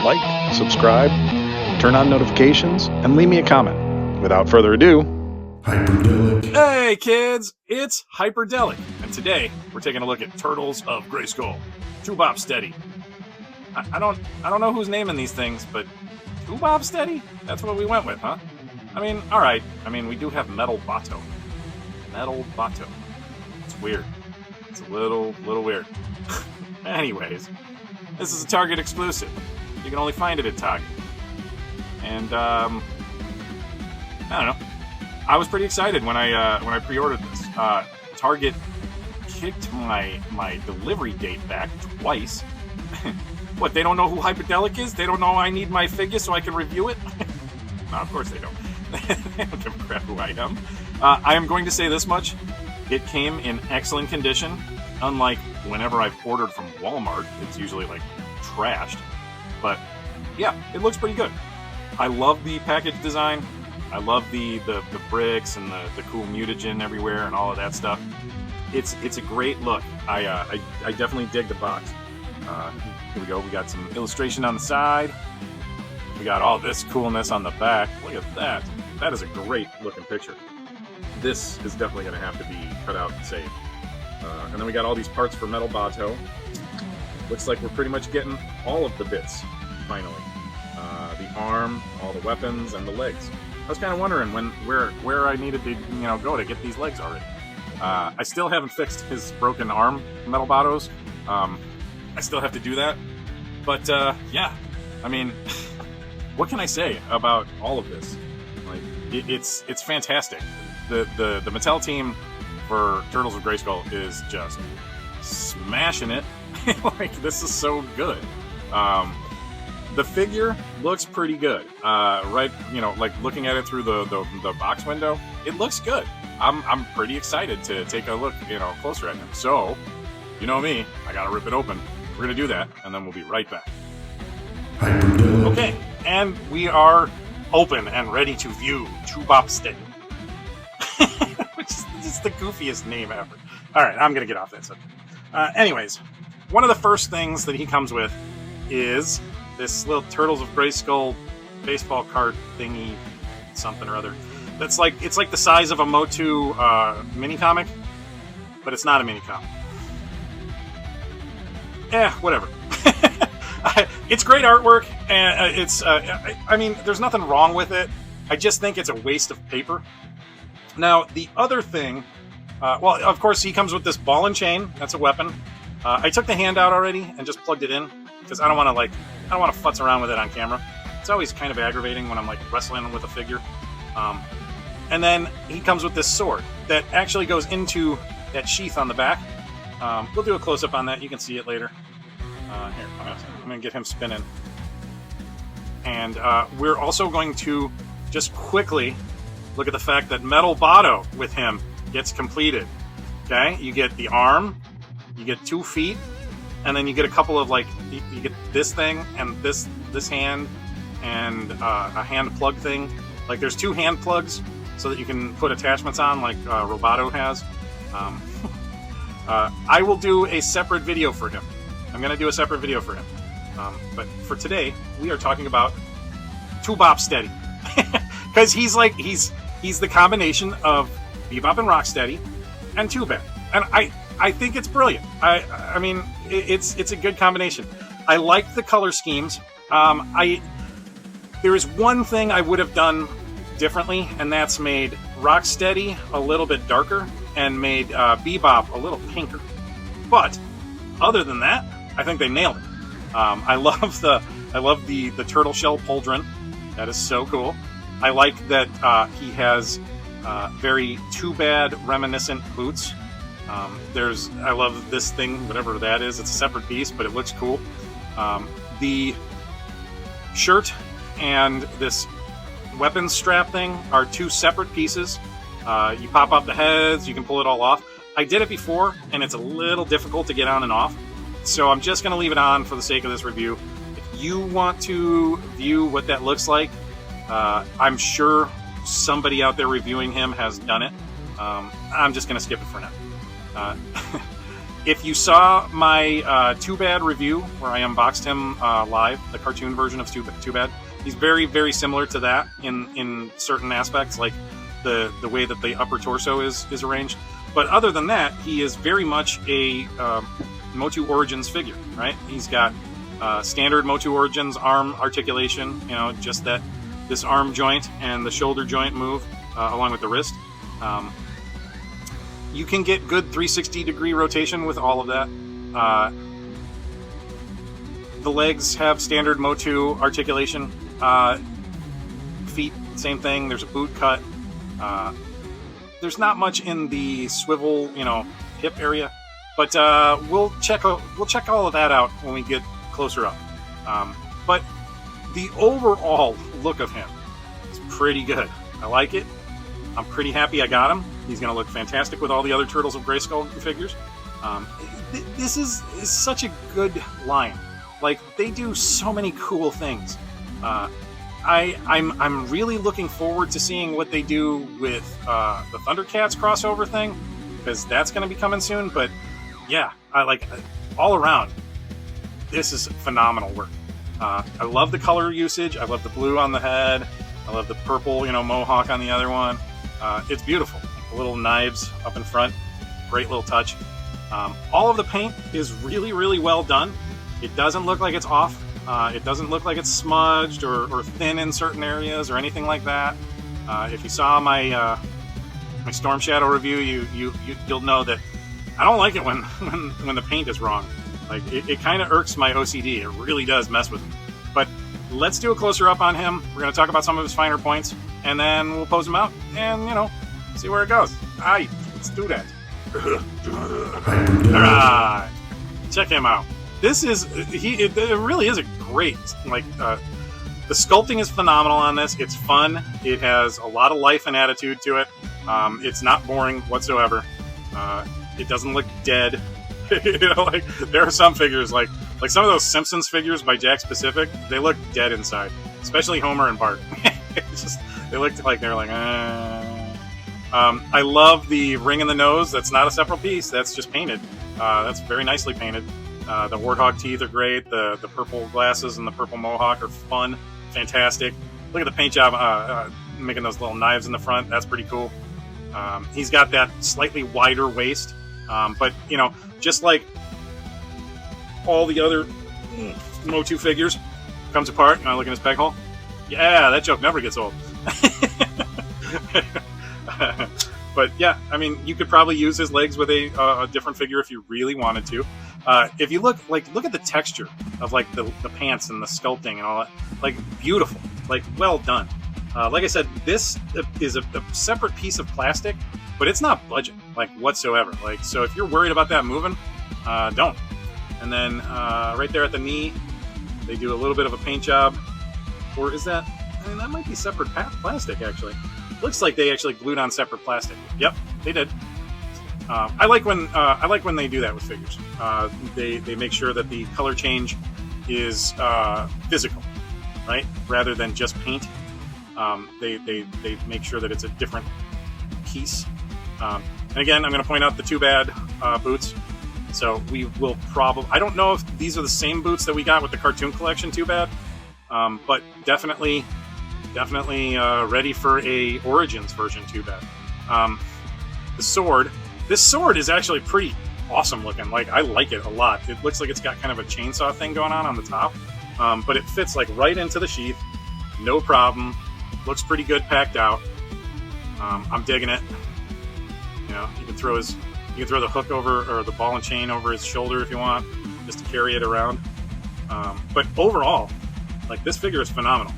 like, subscribe, turn on notifications, and leave me a comment. Without further ado, Hyperdellic. Hey kids, it's Hyperdellic, and today we're taking a look at Turtles of Grayskull. 2Bopsteady. I don't know who's naming these things, but 2Bopsteady? That's what we went with, huh? I mean, alright. I mean, we do have Metal Bato. Metal Bato. It's weird. It's a little weird. Anyways, this is a Target exclusive. You can only find it at Target. And, I don't know. I was pretty excited when I pre-ordered this. Target kicked my delivery date back twice. What, they don't know who Hyperdellic is? They don't know I need my figure so I can review it? No, of course they don't. They don't give a crap who I am. I am going to say this much. It came in excellent condition. Unlike whenever I've ordered from Walmart, it's usually, like, trashed. But, yeah, it looks pretty good. I love the package design. I love the bricks and the cool mutagen everywhere and all of that stuff. It's a great look. I definitely dig the box. Here we go. We got some illustration on the side. We got all this coolness on the back. Look at that. That is a great looking picture. This is definitely going to have to be cut out and saved. And then we got all these parts for Metal Bato. Looks like we're pretty much getting all of the bits, finally. The arm, all the weapons, and the legs. I was kind of wondering where I needed to go to get these legs already. I still haven't fixed his broken arm Metal Batos. I still have to do that. But yeah, I mean, what can I say about all of this? Like, it's fantastic. The Mattel team for Turtles of Grayskull is just smashing it. Like, this is so good. The figure looks pretty good. Right, like looking at it through the box window, it looks good. I'm pretty excited to take a look, closer at him. So, you know me, I gotta rip it open. We're gonna do that, and then we'll be right back. Okay, and we are open and ready to view 2Bopsteady. Which is just the goofiest name ever. Alright, I'm gonna get off that subject. Anyways, one of the first things that he comes with is this little Turtles of Grayskull baseball card thingy, something or other. It's like the size of a Motu mini comic, but it's not a mini comic. Whatever. It's great artwork, and it's. I mean, there's nothing wrong with it. I just think it's a waste of paper. Now, the other thing, well, of course, he comes with this ball and chain. That's a weapon. I took the hand out already and just plugged it in because I don't want to futz around with it on camera. It's always kind of aggravating when I'm like wrestling with a figure. And then he comes with this sword that actually goes into that sheath on the back. We'll do a close-up on that. You can see it later. Here, I'm going to get him spinning. And we're also going to just quickly look at the fact that Metal Bato with him gets completed. Okay? You get the arm, you get 2 feet, and then you get a couple of, like, you get this thing and this hand and a hand plug thing. Like, there's 2 hand plugs so that you can put attachments on, like Roboto has. I will do a separate video for him. I'm going to do a separate video for him. But for today, we are talking about 2Bopsteady. Because he's the combination of Bebop and Rocksteady and 2Bop. And I think it's brilliant. I mean, it's a good combination. I like the color schemes. There is one thing I would have done differently, and that's made Rocksteady a little bit darker and made Bebop a little pinker. But other than that, I think they nailed it. I love the turtle shell pauldron. That is so cool. I like that he has very Too Bad reminiscent boots. I love this thing, whatever that is. It's a separate piece, but it looks cool. The shirt and this weapons strap thing are 2 separate pieces. You pop up the heads, you can pull it all off. I did it before, and it's a little difficult to get on and off. So I'm just going to leave it on for the sake of this review. If you want to view what that looks like, I'm sure somebody out there reviewing him has done it. I'm just going to skip it for now. If you saw my 2Bad review, where I unboxed him live, the cartoon version of 2Bad, he's very, very similar to that in certain aspects, like the way that the upper torso is arranged. But other than that, he is very much a Motu Origins figure, right? He's got standard Motu Origins arm articulation, just that this arm joint and the shoulder joint move along with the wrist. You can get good 360-degree rotation with all of that. The legs have standard Motu articulation. Feet, same thing. There's a boot cut. There's not much in the swivel, hip area, but we'll check all of that out when we get closer up. But the overall look of him is pretty good. I like it. I'm pretty happy I got him. He's going to look fantastic with all the other Turtles of Grayskull figures. This is such a good line. Like, they do so many cool things. I'm really looking forward to seeing what they do with the Thundercats crossover thing, because that's going to be coming soon. But yeah, all around, this is phenomenal work. I love the color usage. I love the blue on the head. I love the purple, mohawk on the other one. It's beautiful. The little knives up in front, great little touch. All of the paint is really, really well done. It doesn't look like it's off. It doesn't look like it's smudged or thin in certain areas or anything like that. If you saw my my Storm Shadow review, you'll know that I don't like it when the paint is wrong. Like, it kind of irks my OCD. It really does mess with me. But let's do a closer up on him. We're going to talk about some of his finer points, and then we'll pose him out and see where it goes. Alright, let's do that. Alright, check him out. It really is a great, the sculpting is phenomenal on this. It's fun. It has a lot of life and attitude to it. It's not boring whatsoever. It doesn't look dead. There are some figures, like some of those Simpsons figures by Jakks Pacific, they look dead inside. Especially Homer and Bart. They looked like they were like, I love the ring in the nose. That's not a separate piece. That's just painted. That's very nicely painted. The warthog teeth are great. The purple glasses and the purple mohawk are fun, fantastic. Look at the paint job, making those little knives in the front. That's pretty cool. He's got that slightly wider waist, but just like all the other Motu figures, comes apart. Look at his peg hole. Yeah, that joke never gets old. But yeah, you could probably use his legs with a different figure if you really wanted to. If you look at the texture of the pants and the sculpting and all that, beautiful, well done. Like I said, this is a separate piece of plastic, but it's not budging whatsoever. So if you're worried about that moving, don't. And then right there at the knee, they do a little bit of a paint job, or is that? That might be separate plastic actually. Looks like they actually glued on separate plastic. Yep, they did. I like when they do that with figures. They make sure that the color change is physical, right, rather than just paint. They make sure that it's a different piece. And again, I'm going to point out the 2Bad boots. So we will probably, I don't know if these are the same boots that we got with the Cartoon Collection 2Bad, but definitely ready for a Origins version 2Bad. This sword is actually pretty awesome looking. I like it a lot. It looks like it's got kind of a chainsaw thing going on the top, but it fits right into the sheath, no problem. Looks pretty good packed out. I'm digging it. You can throw the hook over, or the ball and chain over his shoulder if you want, just to carry it around. But overall, this figure is phenomenal.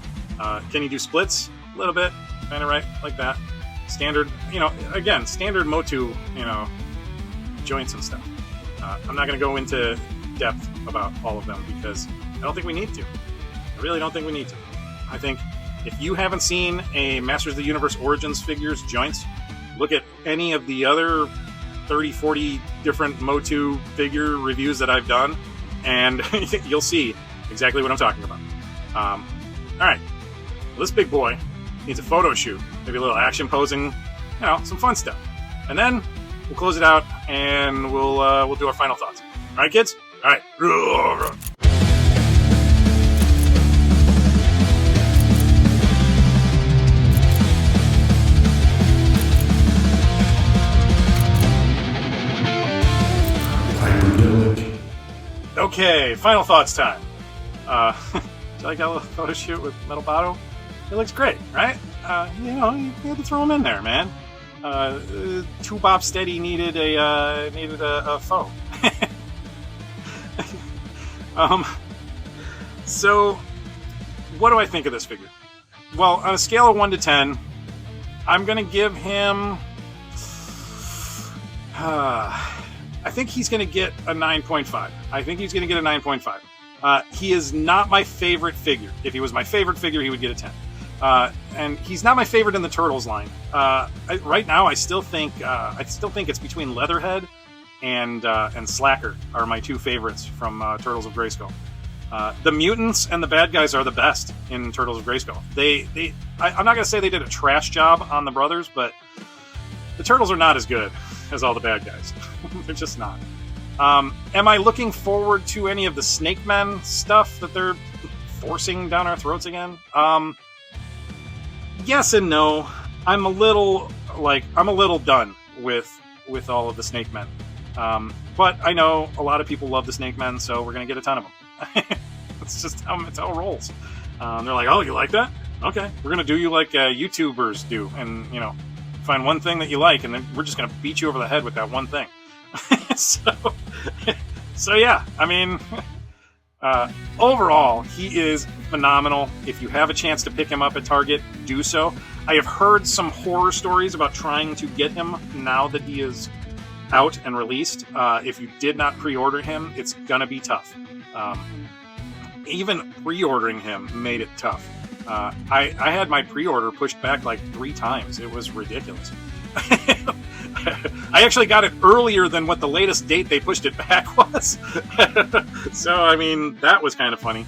Can he do splits? A little bit, kind of right, like that. Standard, again, standard Motu, joints and stuff. I'm not going to go into depth about all of them because I don't think we need to. I really don't think we need to. I think if you haven't seen a Masters of the Universe Origins figures joints, look at any of the other 30, 40 different Motu figure reviews that I've done, and you'll see exactly what I'm talking about. All right, well, this big boy needs a photo shoot, maybe a little action posing, some fun stuff. And then we'll close it out, and we'll do our final thoughts. All right, kids? All right. Hyperdellic. Okay, final thoughts time. Do you like that little photo shoot with Metal Botto? It looks great, right? You know, you had to throw him in there, man. 2Bopsteady needed a foe. So, what do I think of this figure? Well, on a scale of 1 to 10, I'm gonna give him. I think he's going to get a 9.5. I think he's going to get a 9.5. He is not my favorite figure. If he was my favorite figure, he would get a 10. And he's not my favorite in the Turtles line. Right now, I still think it's between Leatherhead and Slacker are my two favorites from Turtles of Grayskull. The mutants and the bad guys are the best in Turtles of Grayskull. I'm not going to say they did a trash job on the brothers, but the Turtles are not as good as all the bad guys. They're just not. Am I looking forward to any of the Snake Men stuff that they're forcing down our throats again? Yes and no. I'm a little done with all of the Snake Men. But I know a lot of people love the Snake Men, so we're gonna get a ton of them. It's just how it rolls. They're like, oh, you like that? Okay, we're gonna do you like YouTubers do, and find one thing that you like, and then we're just gonna beat you over the head with that one thing. so yeah, I mean, overall, he is phenomenal. If you have a chance to pick him up at Target, do so. I have heard some horror stories about trying to get him now that he is out and released. If you did not pre-order him, it's gonna be tough. Even pre-ordering him made it tough. I had my pre-order pushed back like 3 times. It was ridiculous. I actually got it earlier than what the latest date they pushed it back was. So, I mean, that was kind of funny.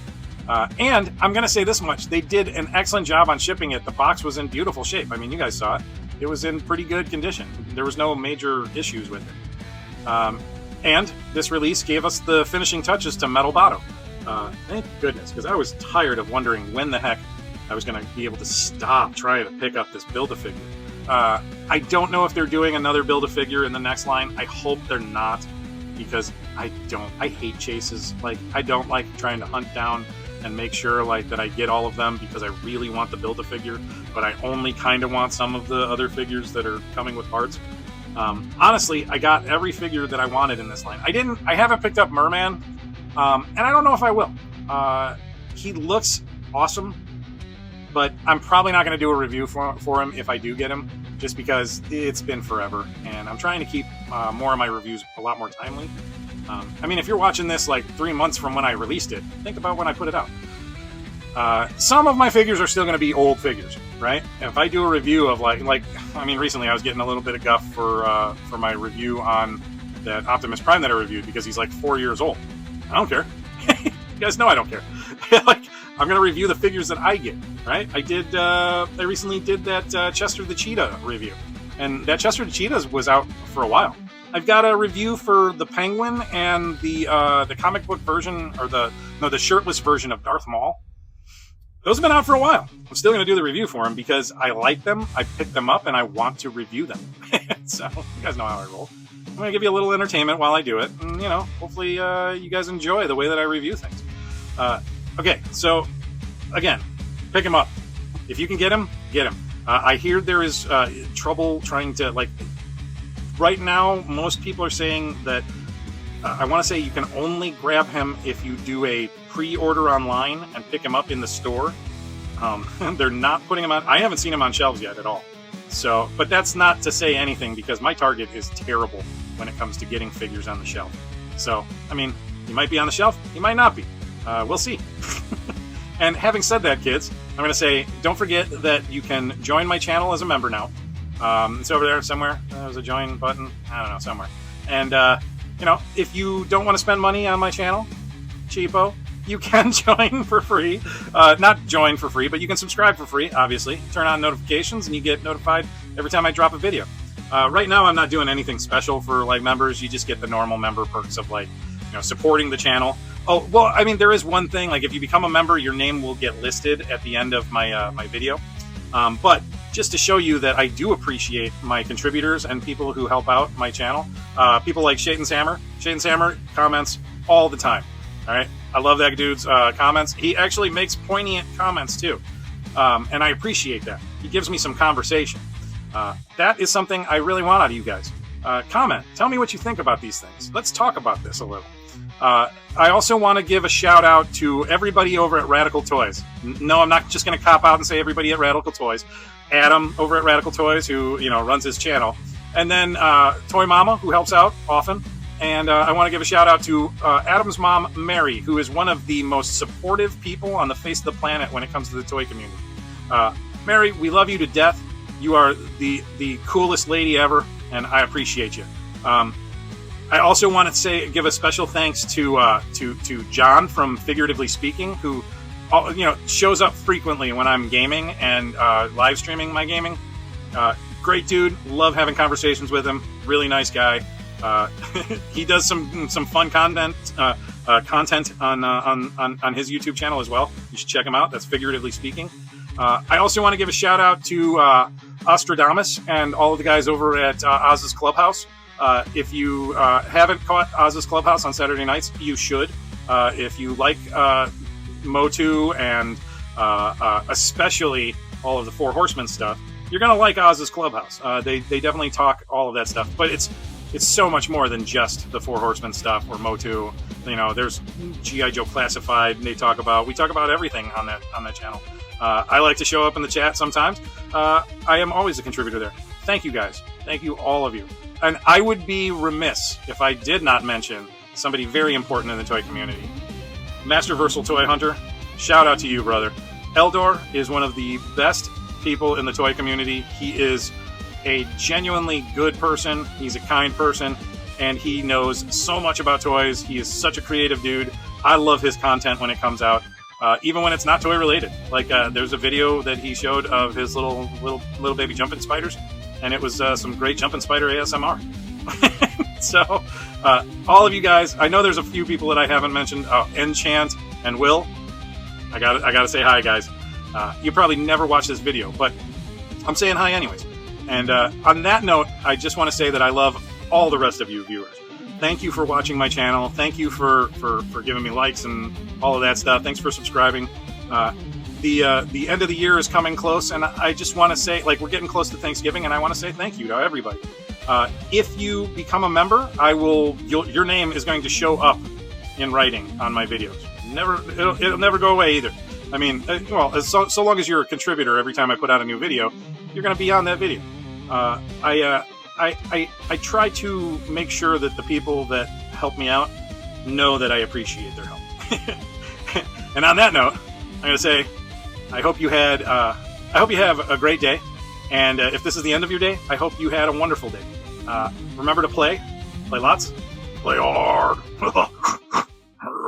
And I'm going to say this much. They did an excellent job on shipping it. The box was in beautiful shape. I mean, you guys saw it. It was in pretty good condition. There was no major issues with it. And this release gave us the finishing touches to Metal Botto. Thank goodness, because I was tired of wondering when the heck I was going to be able to stop trying to pick up this Build-A-Figure. I don't know if they're doing another Build-A-Figure in the next line. I hope they're not, because I hate chases. Like, I don't like trying to hunt down and make sure that I get all of them, because I really want the Build-A-Figure, but I only kind of want some of the other figures that are coming with parts. Honestly, I got every figure that I wanted in this line. I haven't picked up Merman, and I don't know if I will. He looks awesome, but I'm probably not going to do a review for him if I do get him, just because it's been forever, and I'm trying to keep more of my reviews a lot more timely. I mean, if you're watching this 3 months from when I released it, think about when I put it out. Some of my figures are still going to be old figures, right? And if I do a review of recently I was getting a little bit of guff for my review on that Optimus Prime that I reviewed, because he's 4 years old. I don't care. You guys know I don't care. I'm going to review the figures that I get, right? I recently did that Chester the Cheetah review, and that Chester the Cheetah was out for a while. I've got a review for the Penguin and the comic book version, or the shirtless version of Darth Maul. Those have been out for a while. I'm still going to do the review for them because I like them, I picked them up, and I want to review them. So, you guys know how I roll. I'm going to give you a little entertainment while I do it, and, hopefully you guys enjoy the way that I review things. Okay, so, again, pick him up. If you can get him, get him. I hear there is trouble trying to, right now, most people are saying that, I want to say you can only grab him if you do a pre-order online and pick him up in the store. They're not putting him on, I haven't seen him on shelves yet at all. So, but that's not to say anything, because my Target is terrible when it comes to getting figures on the shelf. So, I mean, you might be on the shelf, you might not be. We'll see. And having said that, kids, I'm going to say, don't forget that you can join my channel as a member now. It's over there somewhere. There's a join button. I don't know, somewhere. And, if you don't want to spend money on my channel, cheapo, you can join for free. Not join for free, but you can subscribe for free, obviously. Turn on notifications, and you get notified every time I drop a video. Right now, I'm not doing anything special for like members. You just get the normal member perks of like, you know, supporting the channel. Oh, well, I mean, there is one thing. Like, if you become a member, your name will get listed at the end of my my video. But just to show you that I do appreciate my contributors and people who help out my channel, people like Shaden's Hammer. Shaden's Hammer comments all the time. All right, I love that dude's comments. He actually makes poignant comments too, and I appreciate that. He gives me some conversation. That is something I really want out of you guys. Comment. Tell me what you think about these things. Let's talk about this a little. I also want to give a shout out to everybody over at Radical Toys. No, I'm not just going to cop out and say everybody at Radical Toys. Adam over at Radical Toys, who, you know, runs his channel. And then Toy Mama, who helps out often. And I want to give a shout out to Adam's mom, Mary, who is one of the most supportive people on the face of the planet when it comes to the toy community. Mary, we love you to death. You are the coolest lady ever, and I appreciate you. I also want to give a special thanks to John from Figuratively Speaking, who, you know, shows up frequently when I'm gaming and live streaming my gaming. Great dude, love having conversations with him. Really nice guy. He does some fun content on his YouTube channel as well. You should check him out. That's Figuratively Speaking. I also want to give a shout out to Ostradamus and all of the guys over at Oz's Clubhouse. If you haven't caught Oz's Clubhouse on Saturday nights, you should. If you like Motu and especially all of the Four Horsemen stuff, you're gonna like Oz's Clubhouse. They definitely talk all of that stuff, but it's so much more than just the Four Horsemen stuff or Motu. You know, there's G.I. Joe Classified. We talk about everything on that channel. I like to show up in the chat sometimes. I am always a contributor there. Thank you guys. Thank you, all of you. And I would be remiss if I did not mention somebody very important in the toy community. Masterversal Toy Hunter, shout out to you, brother. Eldor is one of the best people in the toy community. He is a genuinely good person. He's a kind person, and he knows so much about toys. He is such a creative dude. I love his content when it comes out, even when it's not toy related. Like there's a video that he showed of his little baby jumping spiders, and it was some great jumping spider ASMR. So all of you guys, I know there's a few people that I haven't mentioned. Enchant and Will, I gotta say hi, guys. You probably never watched this video, but I'm saying hi anyways. And on that note, I just want to say that I love all the rest of you viewers. Thank you for watching my channel. Thank you for giving me likes and all of that stuff. Thanks for subscribing. The end of the year is coming close, and I just want to say, like, we're getting close to Thanksgiving, and I want to say thank you to everybody. If you become a member, your name is going to show up in writing on my videos. It'll never go away either. I mean, well, so long as you're a contributor, every time I put out a new video, you're going to be on that video. I try to make sure that the people that help me out know that I appreciate their help. And on that note, I'm going to say, I hope you have a great day. And if this is the end of your day, I hope you had a wonderful day. Remember to play lots, play hard.